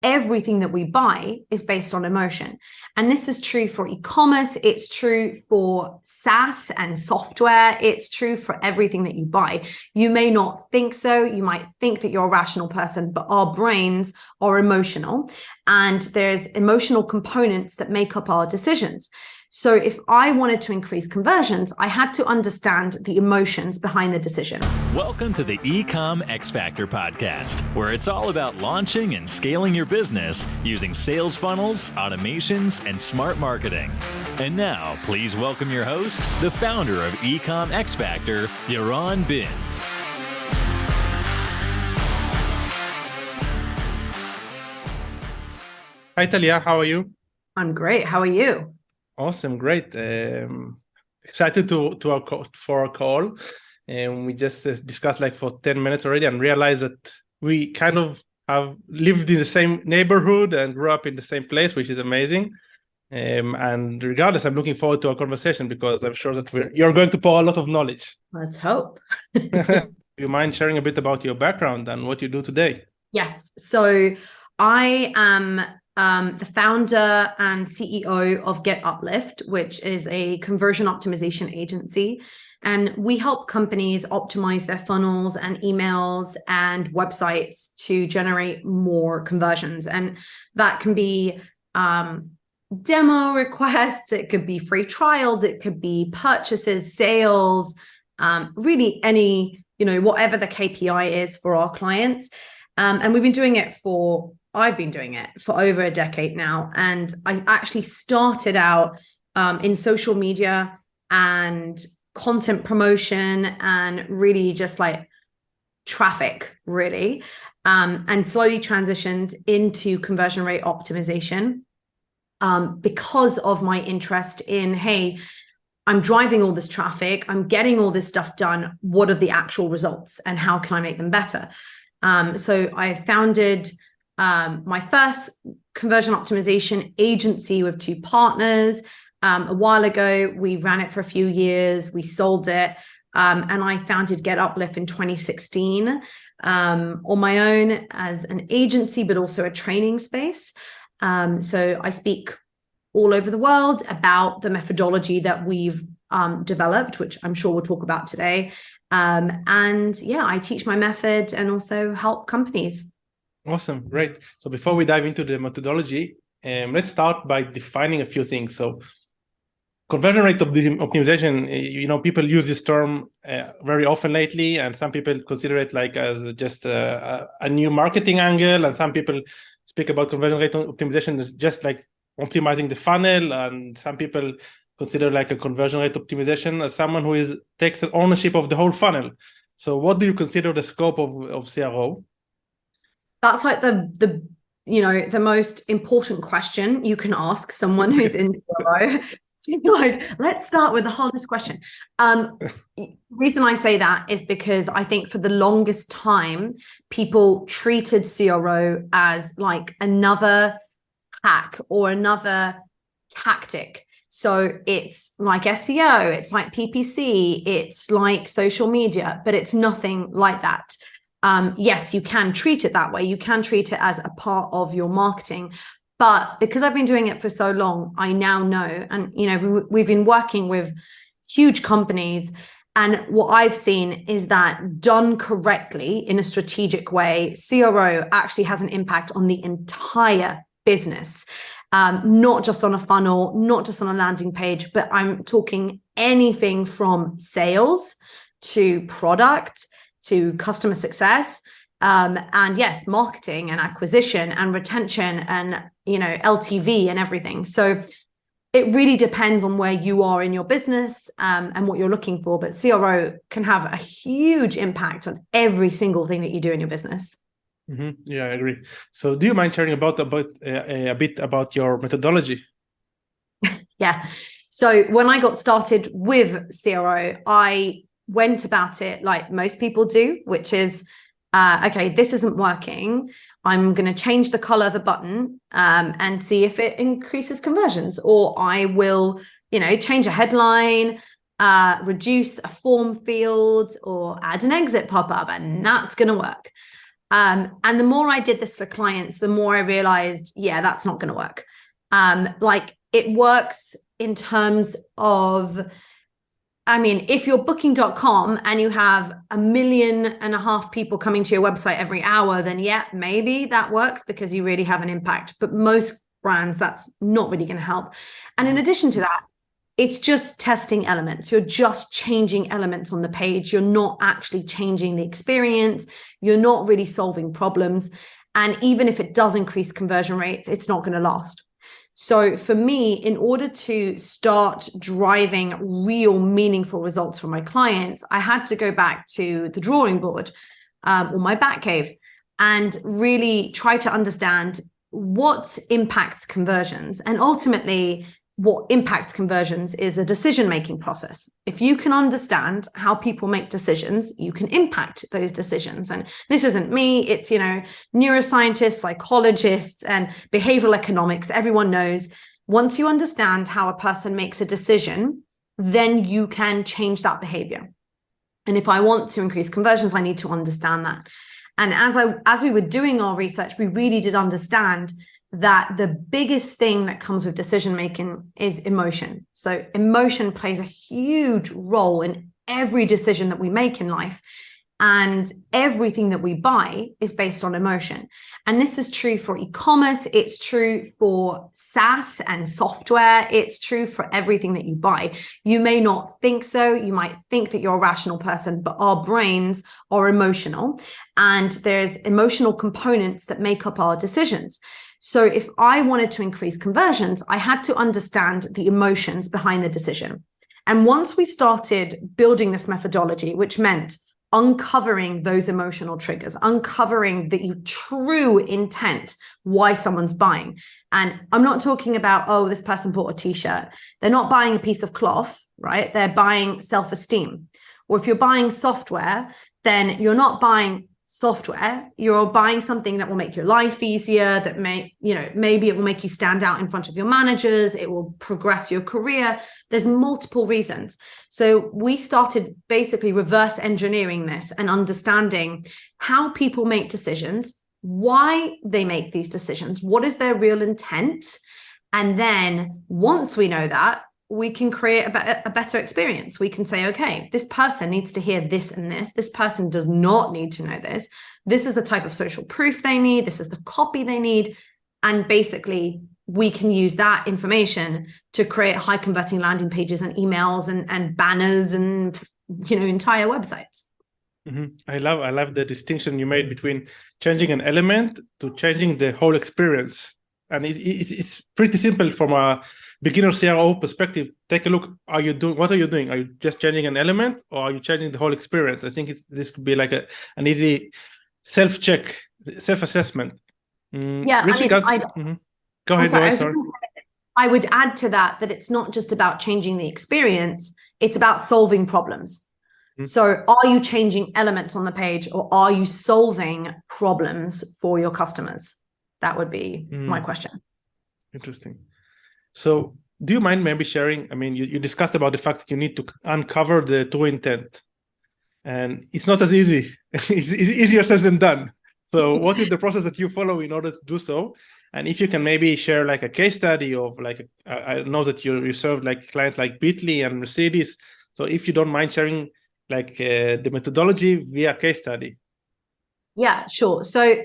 everything that we buy is based on emotion. And this is true for e-commerce. It's true for SaaS and software. It's true for everything that you buy. You may not think so. You might think that you're a rational person, but our brains are emotional, and there's emotional components that make up our decisions. So if I wanted to increase conversions, I had to understand the emotions behind the decision. Welcome to the EcomXFactor podcast, where it's all about launching and scaling your business using sales funnels, automations, and smart marketing. And now, please welcome your host, the founder of EcomXFactor, Yaron. Hi, Talia. How are you? I'm great. How are you? Awesome. Great. Excited for our call. And we just discussed like for 10 minutes already and realized that we kind of have lived in the same neighborhood and grew up in the same place, which is amazing. And regardless, I'm looking forward to our conversation because I'm sure that you're going to pour a lot of knowledge. Let's hope. Do you mind sharing a bit about your background and what you do today? Yes. So I am the founder and CEO of Getuplift, which is a conversion optimization agency. And we help companies optimize their funnels and emails and websites to generate more conversions. And that can be demo requests, it could be free trials, it could be purchases, sales, really any, whatever the KPI is for our clients. And I've been doing it for over a decade now. And I actually started out in social media and content promotion and really just like traffic, really, and slowly transitioned into conversion rate optimization because of my interest in, hey, I'm driving all this traffic, I'm getting all this stuff done. What are the actual results and how can I make them better? So I founded my first conversion optimization agency with two partners. A while ago, we ran it for a few years, we sold it, and I founded Getuplift in 2016 on my own as an agency, but also a training space. So I speak all over the world about the methodology that we've developed, which I'm sure we'll talk about today. And yeah, I teach my method and also help companies. Awesome. Great. So before we dive into the methodology, let's start by defining a few things. So conversion rate optimization, people use this term very often lately, and some people consider it like as just a new marketing angle, and some people speak about conversion rate optimization as just like optimizing the funnel, and some people consider like a conversion rate optimization as someone who takes ownership of the whole funnel. So what do you consider the scope of CRO? That's like the most important question you can ask someone who's in CRO. Like, let's start with the hardest question. Reason I say that is because I think for the longest time, people treated CRO as like another hack or another tactic. So it's like SEO, it's like PPC, it's like social media, but it's nothing like that. Yes, you can treat it that way. You can treat it as a part of your marketing. But because I've been doing it for so long, I now know, and we've been working with huge companies, and what I've seen is that done correctly in a strategic way, CRO actually has an impact on the entire business, not just on a funnel, not just on a landing page, but I'm talking anything from sales to product to customer success, and yes, marketing and acquisition and retention and LTV and everything. So it really depends on where you are in your business and what you're looking for, but CRO can have a huge impact on every single thing that you do in your business. Mm-hmm. Yeah, I agree. So do you mind sharing about a bit about your methodology? Yeah. So when I got started with CRO, I went about it like most people do, which is, okay, this isn't working. I'm going to change the color of a button and see if it increases conversions, or I will, change a headline, reduce a form field, or add an exit pop-up, and that's going to work. And the more I did this for clients, the more I realized, yeah, that's not going to work. Like it works in terms of, I mean, if you're booking.com and you have 1.5 million people coming to your website every hour, then yeah, maybe that works because you really have an impact. But most brands, that's not really going to help. And in addition to that, it's just testing elements. You're just changing elements on the page. You're not actually changing the experience. You're not really solving problems. And even if it does increase conversion rates, it's not going to last. So for me, in order to start driving real meaningful results for my clients, I had to go back to the drawing board or my bat cave and really try to understand what impacts conversions. And ultimately, what impacts conversions is a decision-making process. If you can understand how people make decisions, you can impact those decisions. And this isn't me, it's, neuroscientists, psychologists, and behavioral economics. Everyone knows once you understand how a person makes a decision, then you can change that behavior. And if I want to increase conversions, I need to understand that. And as we were doing our research, we really did understand that the biggest thing that comes with decision making is emotion. So emotion plays a huge role in every decision that we make in life. And everything that we buy is based on emotion. And this is true for e-commerce. It's true for SaaS and software. It's true for everything that you buy. You may not think so. You might think that you're a rational person, but our brains are emotional. And there's emotional components that make up our decisions. So if I wanted to increase conversions, I had to understand the emotions behind the decision. And once we started building this methodology, which meant uncovering those emotional triggers, uncovering the true intent why someone's buying. And I'm not talking about, oh, this person bought a t-shirt. They're not buying a piece of cloth, right? They're buying self-esteem. Or if you're buying software, then you're not buying software, you're buying something that will make your life easier, that maybe it will make you stand out in front of your managers, it will progress your career. There's multiple reasons. So we started basically reverse engineering this and understanding how people make decisions, why they make these decisions, what is their real intent. And then once we know that, we can create a better experience. We can say, okay, this person needs to hear this and this. This person does not need to know this. This is the type of social proof they need. This is the copy they need. And basically, we can use that information to create high converting landing pages and emails and banners and, entire websites. Mm-hmm. I love the distinction you made between changing an element to changing the whole experience. And it's pretty simple from a beginner CRO perspective. Take a look. What are you doing? Are you just changing an element, or are you changing the whole experience? I think this could be like an easy self-check, self-assessment. Yeah, Go ahead. Sorry. I would add to that it's not just about changing the experience, it's about solving problems. Mm-hmm. So are you changing elements on the page, or are you solving problems for your customers? That would be my question. Interesting. So do you mind maybe sharing, you discussed about the fact that you need to uncover the true intent, and it's not as easy. It's easier said than done. So what is the process that you follow in order to do so? And if you can maybe share like a case study of I know that you serve like clients like Bitly and Mercedes. So if you don't mind sharing the methodology via case study. Yeah, sure. So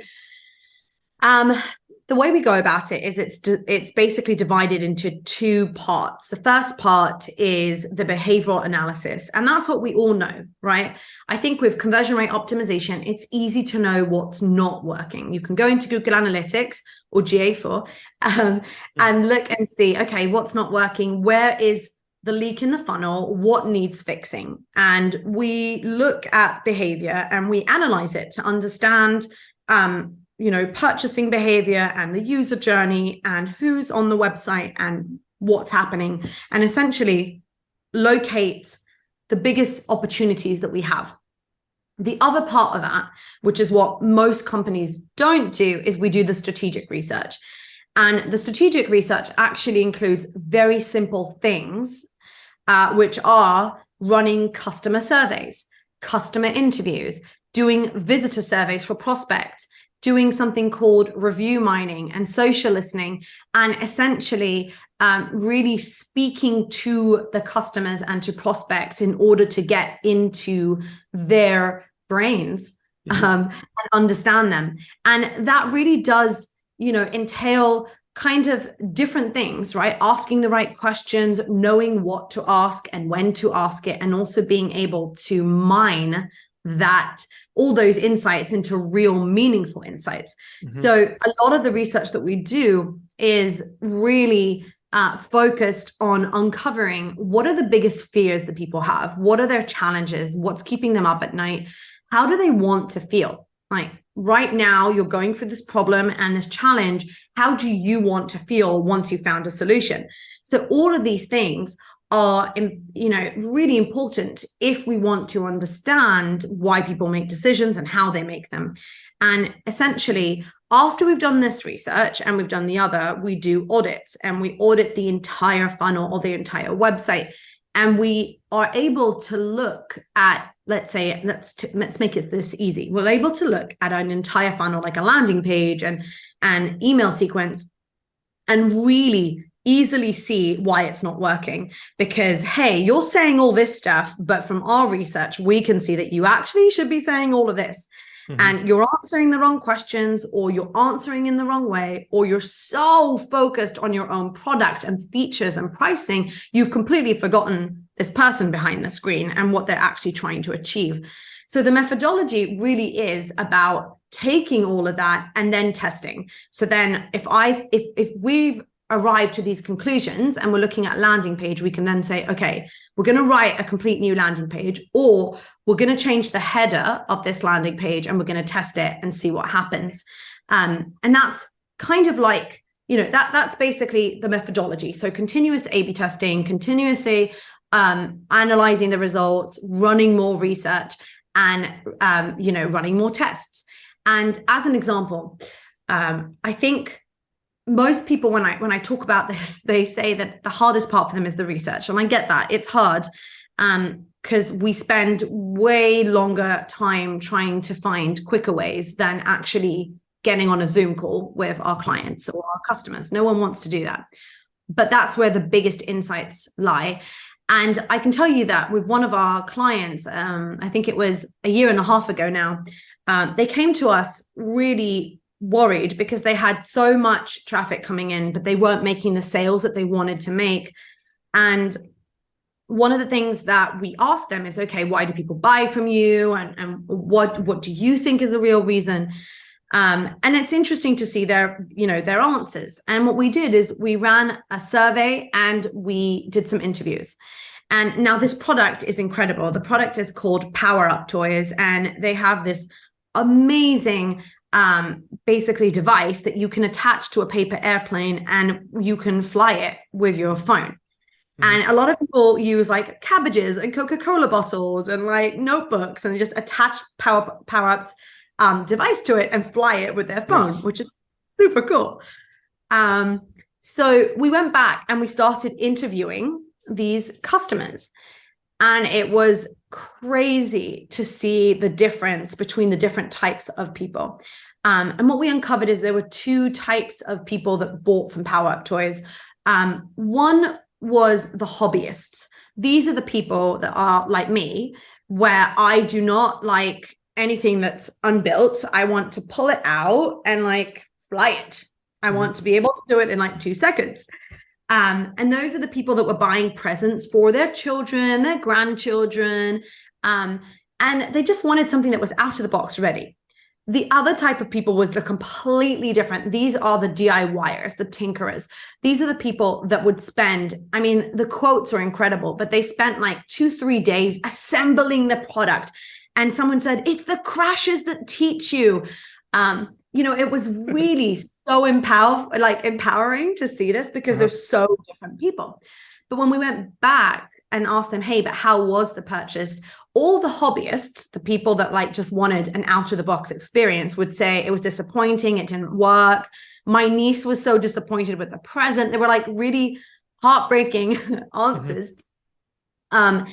the way we go about it is it's basically divided into two parts. The first part is the behavioral analysis, and that's what we all know, right? I think with conversion rate optimization, it's easy to know what's not working. You can go into Google Analytics or GA4 and look and see, okay, what's not working? Where is the leak in the funnel? What needs fixing? And we look at behavior and we analyze it to understand purchasing behavior and the user journey and who's on the website and what's happening, and essentially locate the biggest opportunities that we have. The other part of that, which is what most companies don't do, is we do the strategic research. And the strategic research actually includes very simple things, which are running customer surveys, customer interviews, doing visitor surveys for prospects, doing something called review mining and social listening, and essentially really speaking to the customers and to prospects in order to get into their brains and understand them. And that really does, entail kind of different things, right? Asking the right questions, knowing what to ask and when to ask it, and also being able to mine all those insights into real meaningful insights. So a lot of the research that we do is really focused on uncovering what are the biggest fears that people have, what are their challenges, what's keeping them up at night, how do they want to feel? Like right now you're going through this problem and this challenge, how do you want to feel once you found a solution? So all of these things are, really important if we want to understand why people make decisions and how they make them. And essentially, after we've done this research and we've done the other, we do audits, and we audit the entire funnel or the entire website. And we are able to look at, let's say, let's make it this easy. We're able to look at an entire funnel, like a landing page and an email sequence, and really easily see why it's not working. Because, hey, you're saying all this stuff, but from our research, we can see that you actually should be saying all of this. And you're answering the wrong questions, or you're answering in the wrong way, or you're so focused on your own product and features and pricing, you've completely forgotten this person behind the screen and what they're actually trying to achieve. So the methodology really is about taking all of that and then testing. So then if we've arrived to these conclusions and we're looking at landing page, we can then say, okay, we're going to write a complete new landing page, or we're going to change the header of this landing page and we're going to test it and see what happens. And that's kind of like, that's basically the methodology. So continuous A/B testing, continuously analyzing the results, running more research, and running more tests. And as an example, I think most people, when I talk about this, they say that the hardest part for them is the research. And I get that. It's hard because we spend way longer time trying to find quicker ways than actually getting on a Zoom call with our clients or our customers. No one wants to do that. But that's where the biggest insights lie. And I can tell you that with one of our clients, I think it was a year and a half ago now, they came to us really worried because they had so much traffic coming in, but they weren't making the sales that they wanted to make. And one of the things that we asked them is, okay, why do people buy from you? And what do you think is a real reason? And it's interesting to see their answers. And what we did is we ran a survey and we did some interviews. And now this product is incredible. The product is called Power Up Toys, and they have this amazing basically device that you can attach to a paper airplane and you can fly it with your phone. And a lot of people use like cabbages and Coca-Cola bottles and like notebooks, and they just attach Power Up's device to it and fly it with their phone, which is super cool. So we went back and we started interviewing these customers, and it was crazy to see the difference between the different types of people. And what we uncovered is there were two types of people that bought from Power Up Toys. One was the hobbyists. These are the people that are like me, where I do not like anything that's unbuilt. I want to pull it out and like fly it. I want to be able to do it in like 2 seconds. And those are the people that were buying presents for their children, their grandchildren, and they just wanted something that was out of the box ready. The other type of people was the completely different. These are the DIYers, the tinkerers. These are the people that would spend, I mean, the quotes are incredible, but they spent like 2-3 days assembling the product. And someone said, it's the crashes that teach you. It was really so empowering to see this, because they're so different people. But when we went back and asked them, hey, but how was the purchase? All the hobbyists, the people that like just wanted an out of the box experience, would say it was disappointing. It didn't work. My niece was so disappointed with the present. They were like really heartbreaking answers. And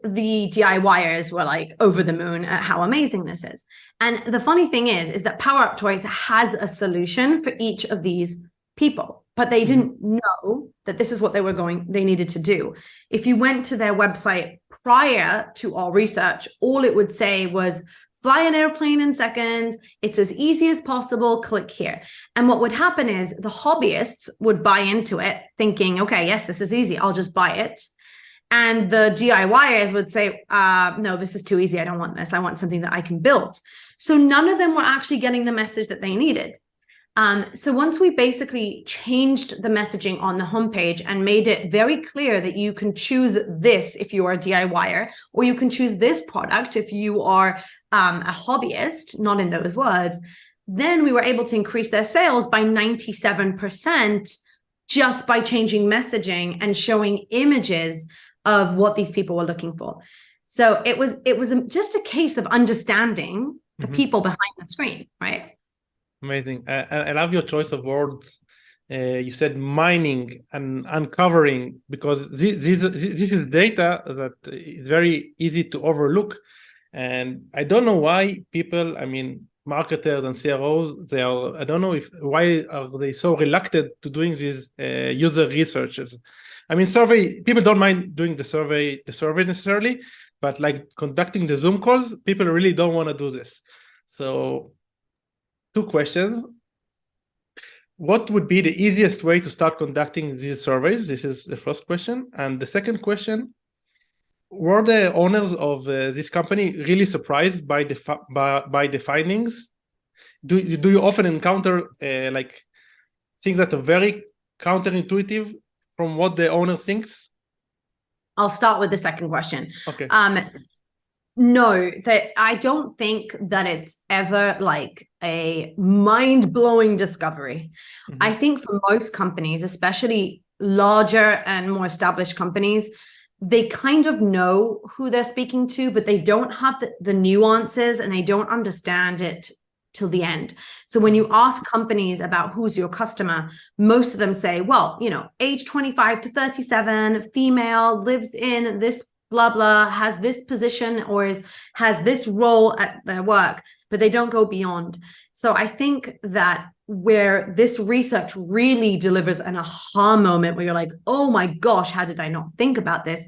the DIYers were like over the moon at how amazing this is. And the funny thing is that Power Up Toys has a solution for each of these people, but they didn't know that this is what they needed to do. If you went to their website prior to our research, all it would say was, fly an airplane in seconds. It's as easy as possible. Click here. And what would happen is the hobbyists would buy into it thinking, okay, yes, this is easy. I'll just buy it. And the DIYers would say, no, this is too easy. I don't want this. I want something that I can build. So none of them were actually getting the message that they needed. So once we basically changed the messaging on the homepage and made it very clear that you can choose this if you are a DIYer, or you can choose this product if you are a hobbyist, not in those words, then we were able to increase their sales by 97% just by changing messaging and showing images of what these people were looking for. So it was just a case of understanding the people behind the screen, right? Amazing. I love your choice of words. You said mining and uncovering, because this is data that is very easy to overlook. And I don't know why people, I mean, marketers and CROs, I don't know why are they so reluctant to doing these user researches. I mean, people don't mind doing the survey necessarily, but like conducting the Zoom calls, people really don't want to do this. So 2 questions. What would be the easiest way to start conducting these surveys? This is the first question. And the second question, were the owners of this company really surprised by the findings? Do you often encounter like things that are very counterintuitive from what the owner thinks? I'll start with the second question. Okay. No, that I don't think that it's ever like a mind-blowing discovery. I think for most companies, especially larger and more established companies, they kind of know who they're speaking to, but they don't have the nuances and they don't understand it till the end. So when you ask companies about who's your customer, most of them say, well, age 25 to 37, female, lives in this blah, blah, has this position or has this role at their work, but they don't go beyond. So I think that where this research really delivers an aha moment where you're like, oh my gosh, how did I not think about this?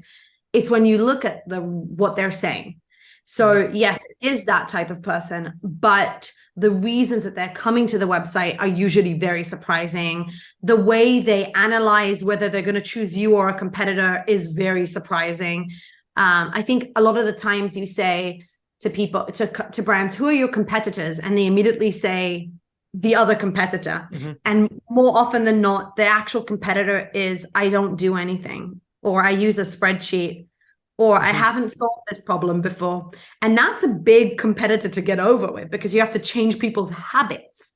It's when you look at what they're saying. So yes, it is that type of person, but the reasons that they're coming to the website are usually very surprising. The way they analyze whether they're going to choose you or a competitor is very surprising. I think a lot of the times you say to people, to brands, who are your competitors? And they immediately say the other competitor. And more often than not, the actual competitor is, I don't do anything, or I use a spreadsheet, or I haven't solved this problem before. And that's a big competitor to get over with, because you have to change people's habits.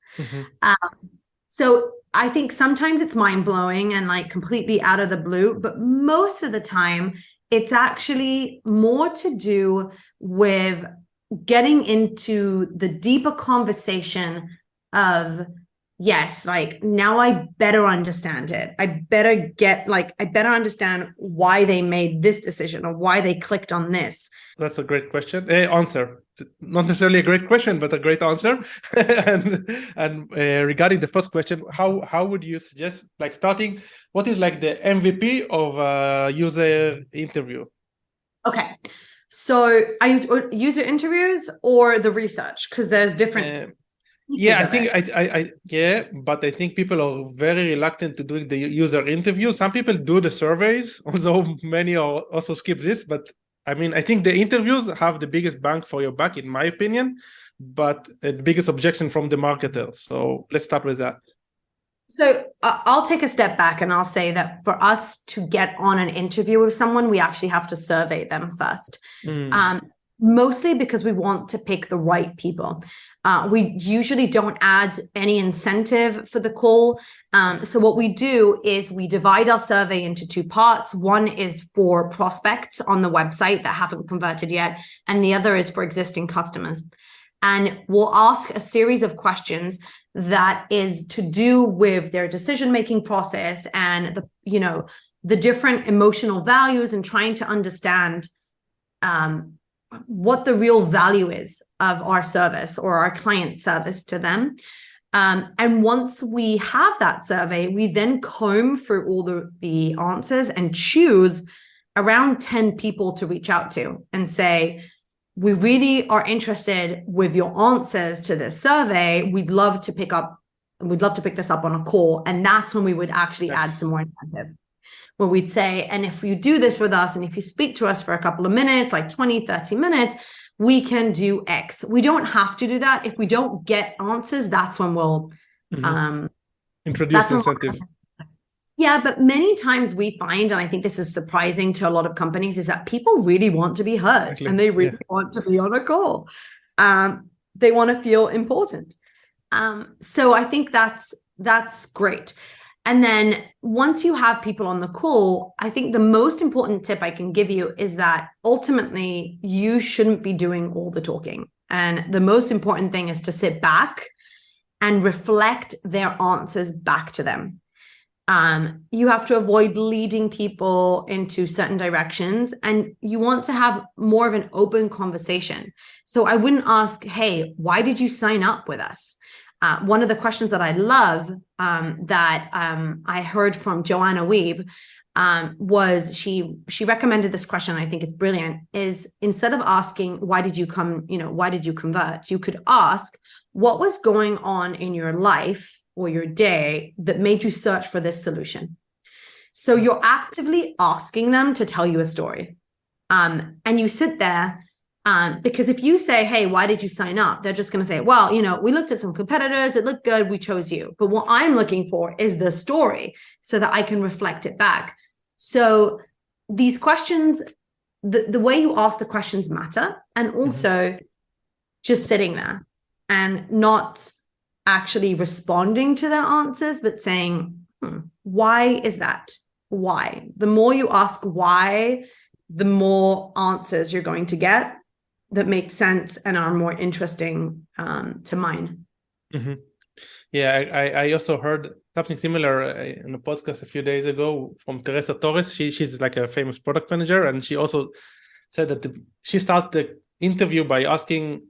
So I think sometimes it's mind-blowing and like completely out of the blue, but most of the time it's actually more to do with getting into the deeper conversation of, yes, like now I better understand it. I better understand why they made this decision or why they clicked on this. That's a great question. Answer. Not necessarily a great question, but a great answer. and regarding the first question, how would you suggest like starting? What is like the MVP of a user interview? Okay. So user interviews or the research? Because there's different... I think but I think people are very reluctant to doing the user interview. Some people do the surveys, although many also skip this. But I mean, I think the interviews have the biggest bang for your buck, in my opinion, but the biggest objection from the marketer. So let's start with that. So I'll take a step back and I'll say that for us to get on an interview with someone, we actually have to survey them first. Mostly because we want to pick the right people. We usually don't add any incentive for the call. So what we do is we divide our survey into 2 parts. One is for prospects on the website that haven't converted yet, and the other is for existing customers. And we'll ask a series of questions that is to do with their decision-making process and the different emotional values and trying to understand what the real value is of our service or our client service to them. And once we have that survey, we then comb through all the answers and choose around 10 people to reach out to and say, we really are interested with your answers to this survey. We'd love to pick this up on a call. And that's when we would actually add some more incentive, where we'd say, and if you do this with us, and if you speak to us for a couple of minutes, like 20, 30 minutes, we can do X. We don't have to do that. If we don't get answers, that's when we'll introduce the incentive. Yeah, but many times we find, and I think this is surprising to a lot of companies, is that people really want to be heard. Exactly. And they really want to be on a call. They want to feel important. So I think that's great. And then once you have people on the call, I think the most important tip I can give you is that ultimately you shouldn't be doing all the talking. And the most important thing is to sit back and reflect their answers back to them. You have to avoid leading people into certain directions, and you want to have more of an open conversation. So I wouldn't ask, hey, why did you sign up with us? One of the questions that I love that I heard from Joanna Weeb was she recommended this question. I think it's brilliant. Is instead of asking, why did you come, why did you convert? You could ask, what was going on in your life or your day that made you search for this solution? So you're actively asking them to tell you a story. And you sit there. Because if you say, hey, why did you sign up? They're just going to say, well, we looked at some competitors. It looked good. We chose you. But what I'm looking for is the story so that I can reflect it back. So these questions, the way you ask the questions matter. And also just sitting there and not actually responding to their answers, but saying, why is that? Why? The more you ask why, the more answers you're going to get that make sense and are more interesting to mine. Yeah, I also heard something similar in a podcast a few days ago from Teresa Torres. She's like a famous product manager, and she also said that she starts the interview by asking,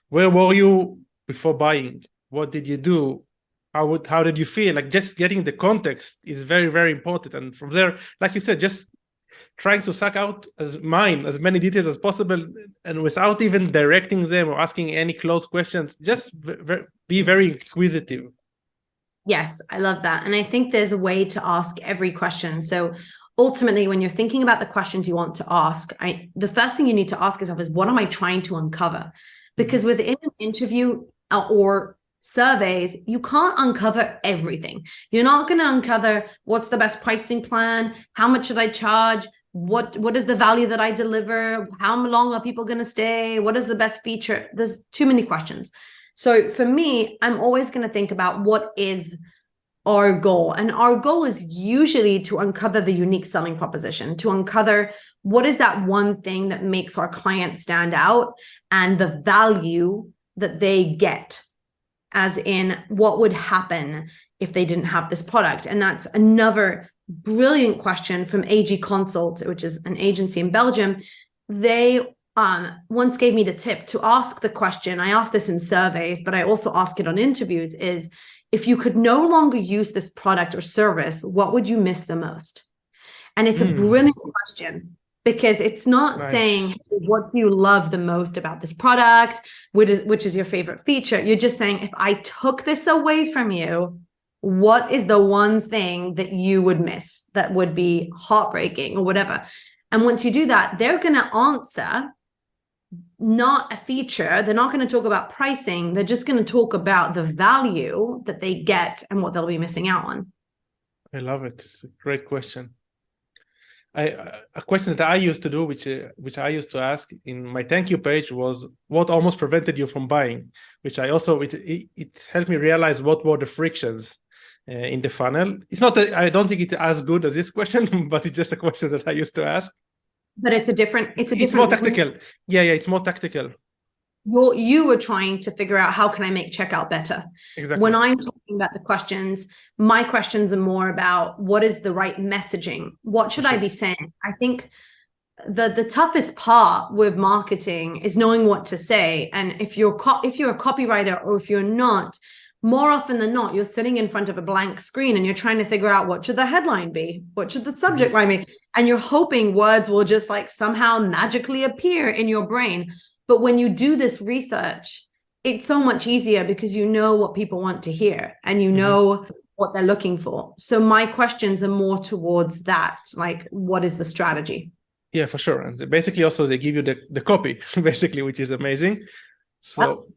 where were you before buying? What did you do? How did you feel? Like, just getting the context is very, very important. And from there, like you said, just trying to suck out as many details as possible, and without even directing them or asking any closed questions, just be very inquisitive. Yes, I love that. And I think there's a way to ask every question. So ultimately, when you're thinking about the questions you want to ask, the first thing you need to ask yourself is, what am I trying to uncover? Because within an interview or surveys, you can't uncover everything. You're not going to uncover what's the best pricing plan, how much should I charge, what is the value that I deliver, how long are people going to stay, what is the best feature. There's too many questions. So for me, I'm always going to think about what is our goal. And our goal is usually to uncover the unique selling proposition, to uncover what is that one thing that makes our client stand out and the value that they get, as in what would happen if they didn't have this product. And that's another brilliant question from AG Consult, which is an agency in Belgium. They once gave me the tip to ask the question. I asked this in surveys, but I also ask it on interviews, is if you could no longer use this product or service, what would you miss the most? And it's a brilliant question, because it's not saying, what do you love the most about this product? Which is your favorite feature? You're just saying, if I took this away from you, what is the one thing that you would miss that would be heartbreaking or whatever? And once you do that, they're going to answer not a feature. They're not going to talk about pricing. They're just going to talk about the value that they get and what they'll be missing out on. I love it. It's a great question. A question that I used to do, which I used to ask in my thank you page, was what almost prevented you from buying, which I also, it helped me realize what were the frictions in the funnel. It's not that I don't think it's as good as this question, but it's just a question that I used to ask. But it's more tactical. Yeah, it's more tactical. you were trying to figure out, how can I make checkout better? Exactly. When I'm talking about the questions, my questions are more about what is the right messaging? What should I be saying? I think the toughest part with marketing is knowing what to say. And if you're a copywriter, or if you're not, more often than not, you're sitting in front of a blank screen and you're trying to figure out, what should the headline be? What should the subject line be? And you're hoping words will just like somehow magically appear in your brain. But when you do this research, it's so much easier because you know what people want to hear and you know what they're looking for. So my questions are more towards that, like, what is the strategy? Yeah, for sure. And basically also they give you the copy, basically, which is amazing. So,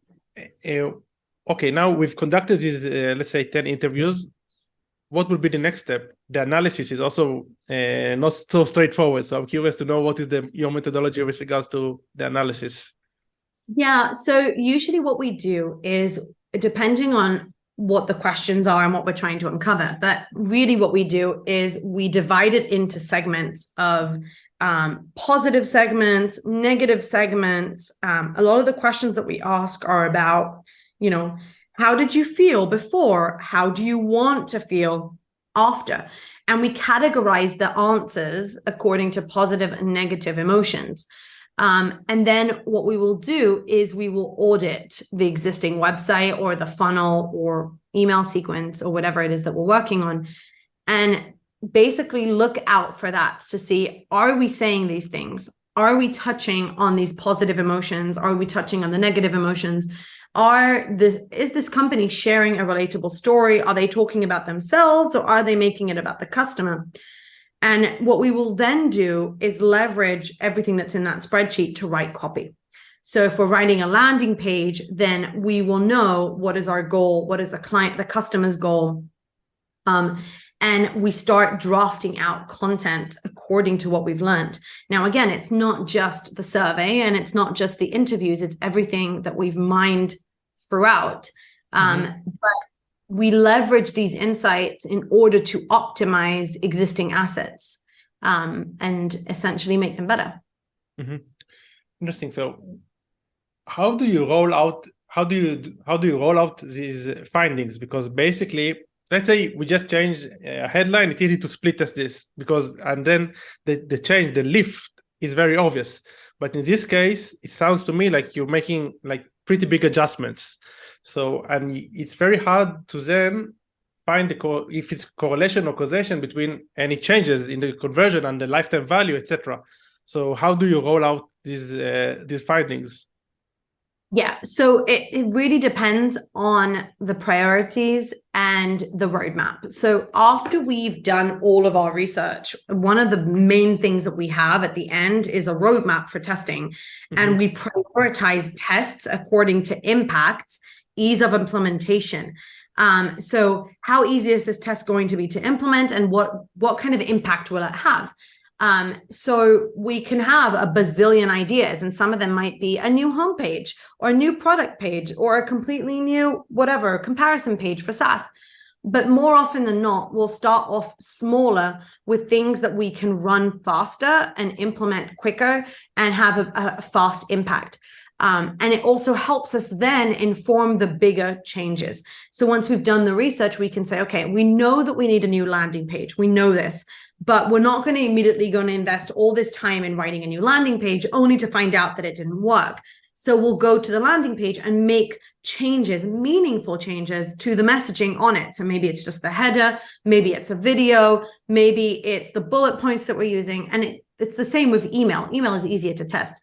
okay, now we've conducted these, let's say 10 interviews. What will be the next step? The analysis is also not so straightforward. So I'm curious to know, what is your methodology with regards to the analysis? Yeah, so usually what we do is, depending on what the questions are and what we're trying to uncover, but really what we do is we divide it into segments of positive segments, negative segments. A lot of the questions that we ask are about, how did you feel before? How do you want to feel after? And we categorize the answers according to positive and negative emotions. And then what we will do is we will audit the existing website or the funnel or email sequence or whatever it is that we're working on, and basically look out for that to see, are we saying these things? Are we touching on these positive emotions? Are we touching on the negative emotions? Is this company sharing a relatable story? Are they talking about themselves, or are they making it about the customer? And what we will then do is leverage everything that's in that spreadsheet to write copy. So if we're writing a landing page, then we will know what is our goal, what is the customer's goal. And we start drafting out content according to what we've learned. Now, again, it's not just the survey and it's not just the interviews, it's everything that we've mined throughout. But we leverage these insights in order to optimize existing assets and essentially make them better. Interesting. So how do you roll out these findings? Because basically, let's say we just change a headline, it's easy to split test this, and then the change, the lift is very obvious. But in this case, it sounds to me like you're making like pretty big adjustments. So, and it's very hard to then find if it's correlation or causation between any changes in the conversion and the lifetime value, etc. So how do you roll out these findings? Yeah, so it really depends on the priorities and the roadmap. So after we've done all of our research, one of the main things that we have at the end is a roadmap for testing. And we prioritize tests according to impact, ease of implementation. So how easy is this test going to be to implement, and what kind of impact will it have? So we can have a bazillion ideas, and some of them might be a new homepage or a new product page or a completely new whatever comparison page for SaaS. But more often than not, we'll start off smaller with things that we can run faster and implement quicker and have a fast impact. And it also helps us then inform the bigger changes. So once we've done the research, we can say, okay, we know that we need a new landing page. We know this, but we're not going to immediately invest all this time in writing a new landing page only to find out that it didn't work. So we'll go to the landing page and make changes, meaningful changes to the messaging on it. So maybe it's just the header, maybe it's a video, maybe it's the bullet points that we're using. And it's the same with email. Email is easier to test.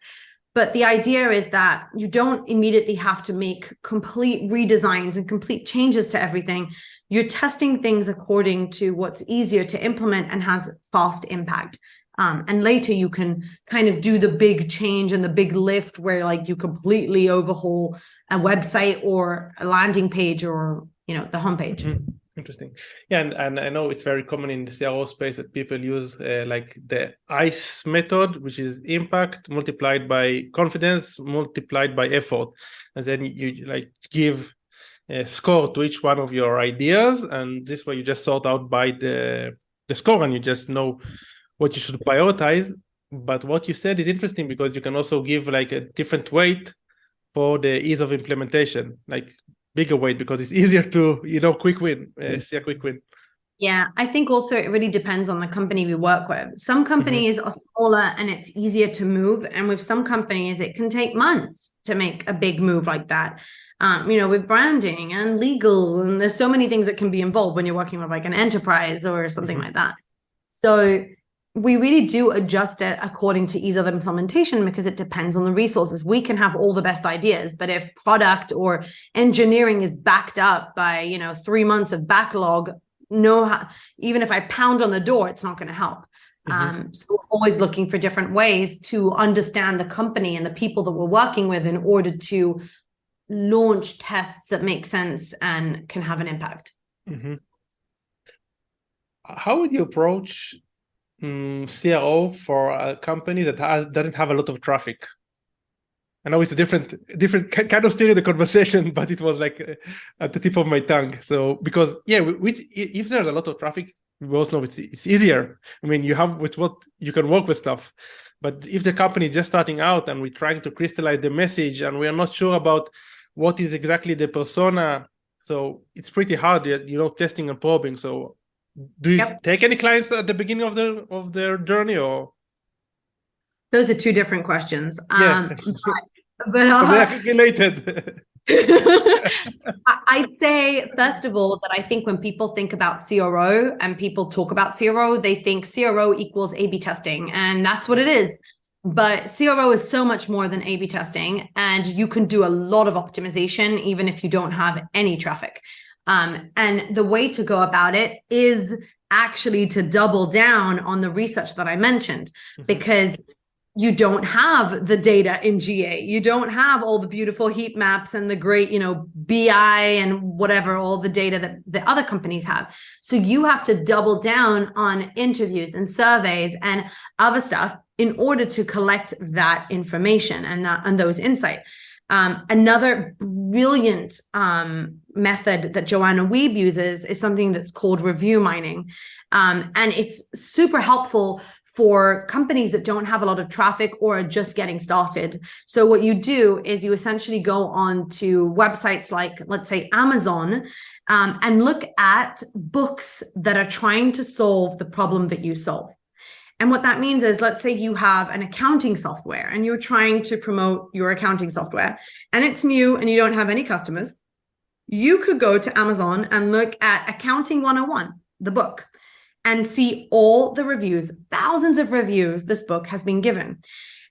But the idea is that you don't immediately have to make complete redesigns and complete changes to everything. You're testing things according to what's easier to implement and has fast impact. And later you can kind of do the big change and the big lift where like you completely overhaul a website or a landing page or, the homepage. Interesting. Yeah, and I know it's very common in the CRO space that people use like the ICE method, which is impact multiplied by confidence multiplied by effort. And then you like give a score to each one of your ideas. And this way you just sort out by the score and you just know what you should prioritize. But what you said is interesting because you can also give like a different weight for the ease of implementation, like bigger weight, because it's easier to, quick win, see a quick win. Yeah, I think also it really depends on the company we work with. Some companies are smaller and it's easier to move. And with some companies, it can take months to make a big move like that. With branding and legal, and there's so many things that can be involved when you're working with like an enterprise or something like that. So we really do adjust it according to ease of implementation because it depends on the resources. We can have all the best ideas, but if product or engineering is backed up by, 3 months of backlog, even if I pound on the door, it's not going to help. So we're always looking for different ways to understand the company and the people that we're working with in order to launch tests that make sense and can have an impact. How would you approach CRO for a company that doesn't have a lot of traffic? I know it's a different kind of steering the conversation, but it was like at the tip of my tongue. So because if there's a lot of traffic, we both know it's easier. I mean, you have with what you can work with stuff. But if the company is just starting out and we're trying to crystallize the message and we are not sure about what is exactly the persona, so it's pretty hard, testing and probing. So do you take any clients at the beginning of their journey, or? Those are two different questions. But they're related. I'd say, first of all, that I think when people think about CRO and people talk about CRO, they think CRO equals A/B testing, and that's what it is. But CRO is so much more than A/B testing, and you can do a lot of optimization even if you don't have any traffic. And the way to go about it is actually to double down on the research that I mentioned, because you don't have the data in GA. You don't have all the beautiful heat maps and the great, BI and whatever, all the data that the other companies have. So you have to double down on interviews and surveys and other stuff in order to collect that information and those insights. Another brilliant method that Joanna Wiebe uses is something that's called review mining. And it's super helpful for companies that don't have a lot of traffic or are just getting started. So what you do is you essentially go on to websites like, let's say, Amazon, and look at books that are trying to solve the problem that you solve. And what that means is, let's say you have an accounting software and you're trying to promote your accounting software and it's new and you don't have any customers. You could go to Amazon and look at Accounting 101, the book, and see all the reviews, thousands of reviews this book has been given.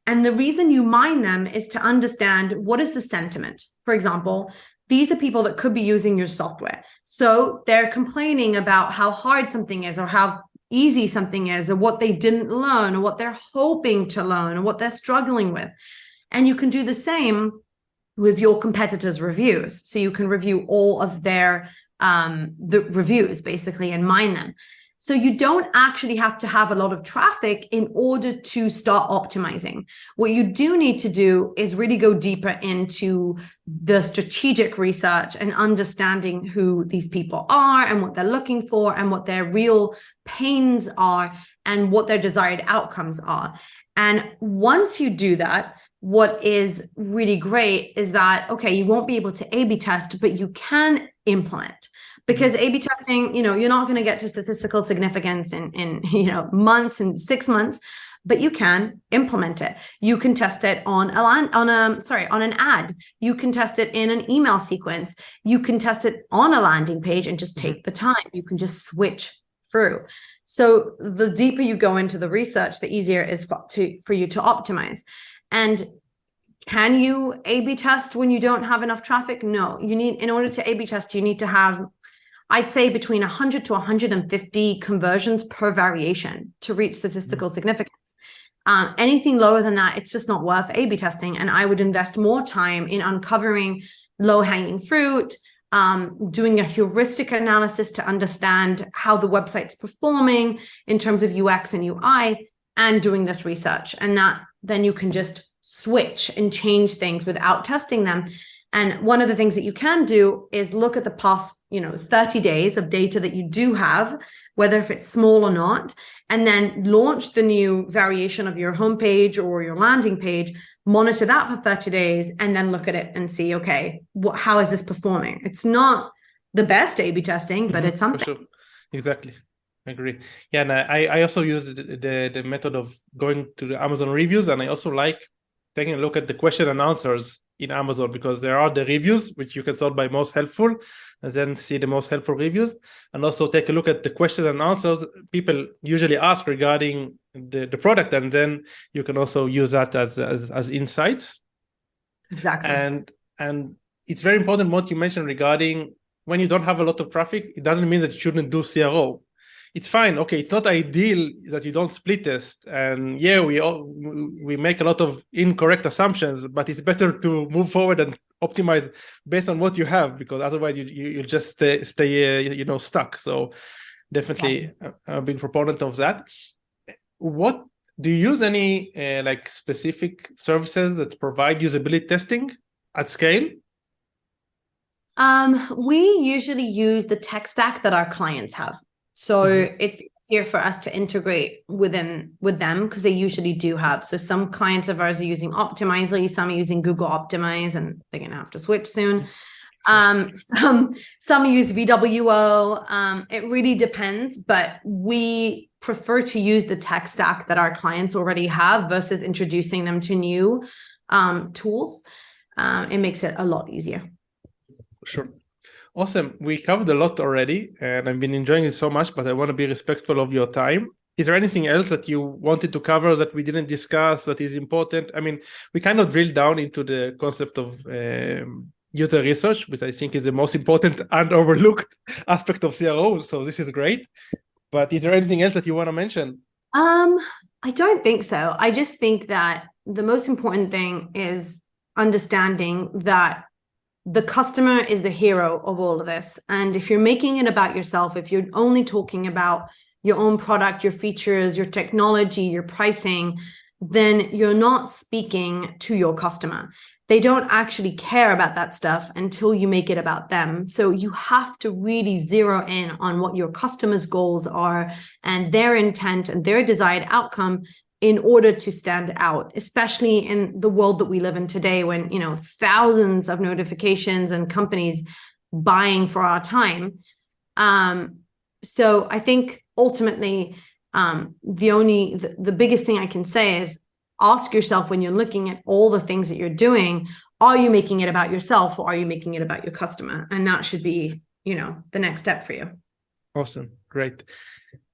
And the reason you mine them is to understand what is the sentiment. For example, these are people that could be using your software. So they're complaining about how hard something is or how easy something is or what they didn't learn or what they're hoping to learn or what they're struggling with. And you can do the same with your competitors' reviews. So you can review all of their the reviews basically and mine them. So you don't actually have to have a lot of traffic in order to start optimizing. What you do need to do is really go deeper into the strategic research and understanding who these people are and what they're looking for and what their real pains are and what their desired outcomes are. And once you do that, what is really great is that, okay, you won't be able to A/B test, but you can implement. Because A/B testing, you're not going to get to statistical significance in months and 6 months, but you can implement it. You can test it on an ad. You can test it in an email sequence. You can test it on a landing page and just take the time. You can just switch through. So the deeper you go into the research, the easier it is for you to optimize. And can you A/B test when you don't have enough traffic? No, in order to A/B test, you need to have, I'd say, between 100 to 150 conversions per variation to reach statistical significance. Anything lower than that, it's just not worth A/B testing. And I would invest more time in uncovering low-hanging fruit, doing a heuristic analysis to understand how the website's performing in terms of UX and UI, and doing this research. And that then you can just switch and change things without testing them. And one of the things that you can do is look at the past, 30 days of data that you do have, whether if it's small or not, and then launch the new variation of your homepage or your landing page, monitor that for 30 days, and then look at it and see, okay, how is this performing? It's not the best A/B testing, but it's something. For sure. Exactly. I agree. Yeah, and I also use the method of going to the Amazon reviews, and I also like taking a look at the question and answers in Amazon, because there are the reviews which you can sort by most helpful, and then see the most helpful reviews, and also take a look at the questions and answers people usually ask regarding the product, and then you can also use that as insights. Exactly. And it's very important what you mentioned regarding when you don't have a lot of traffic. It doesn't mean that you shouldn't do CRO. It's fine. Okay, it's not ideal that you don't split test, and we make a lot of incorrect assumptions, but it's better to move forward and optimize based on what you have, because otherwise you just stay stuck. So definitely a big proponent of that. What do you use any like specific services that provide usability testing at scale? We usually use the tech stack that our clients have. So it's easier for us to integrate with them because they usually do have. So some clients of ours are using Optimizely, some are using Google Optimize, and they're going to have to switch soon. Some use VWO. It really depends, but we prefer to use the tech stack that our clients already have versus introducing them to new tools. It makes it a lot easier. Sure. Awesome. We covered a lot already, and I've been enjoying it so much, but I want to be respectful of your time. Is there anything else that you wanted to cover that we didn't discuss that is important? I mean, we kind of drilled down into the concept of user research, which I think is the most important and overlooked aspect of CRO. So this is great. But is there anything else that you want to mention? I don't think so. I just think that the most important thing is understanding that the customer is the hero of all of this. And if you're making it about yourself, if you're only talking about your own product, your features, your technology, your pricing, then you're not speaking to your customer. They don't actually care about that stuff until you make it about them. So you have to really zero in on what your customer's goals are and their intent and their desired outcome in order to stand out, especially in the world that we live in today, when, thousands of notifications and companies buying for our time. So I think ultimately, the biggest thing I can say is ask yourself, when you're looking at all the things that you're doing, are you making it about yourself or are you making it about your customer? And that should be, the next step for you. Awesome. Great.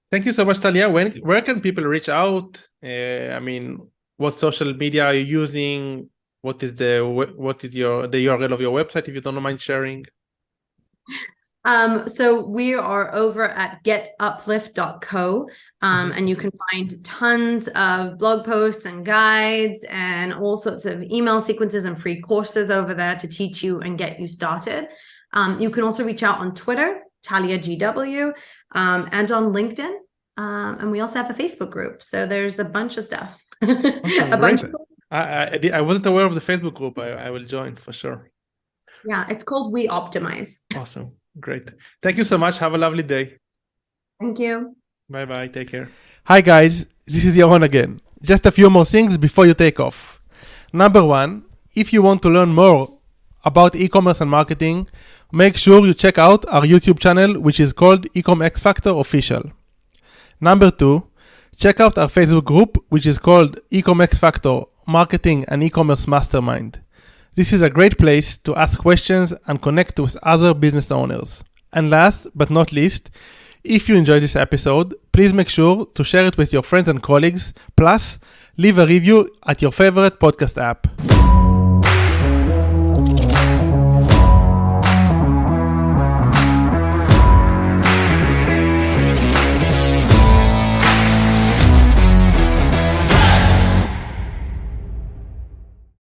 Thank you so much, Talia. Where can people reach out? What social media are you using? What is the URL of your website, if you don't mind sharing? So we are over at Getuplift.co, and you can find tons of blog posts and guides and all sorts of email sequences and free courses over there to teach you and get you started. You can also reach out on Twitter, Talia GW, and on LinkedIn. And we also have a Facebook group. So there's a bunch of stuff. Awesome, I wasn't aware of the Facebook group. I will join for sure. Yeah, it's called We Optimize. Awesome. Great. Thank you so much. Have a lovely day. Thank you. Bye-bye. Take care. Hi, guys. This is Yaron again. Just a few more things before you take off. Number one, if you want to learn more about e-commerce and marketing, make sure you check out our YouTube channel, which is called EcomXFactor Official. Number two, check out our Facebook group, which is called EcomXFactor Marketing and E-commerce Mastermind. This is a great place to ask questions and connect with other business owners. And last but not least, if you enjoyed this episode, please make sure to share it with your friends and colleagues. Plus, leave a review at your favorite podcast app.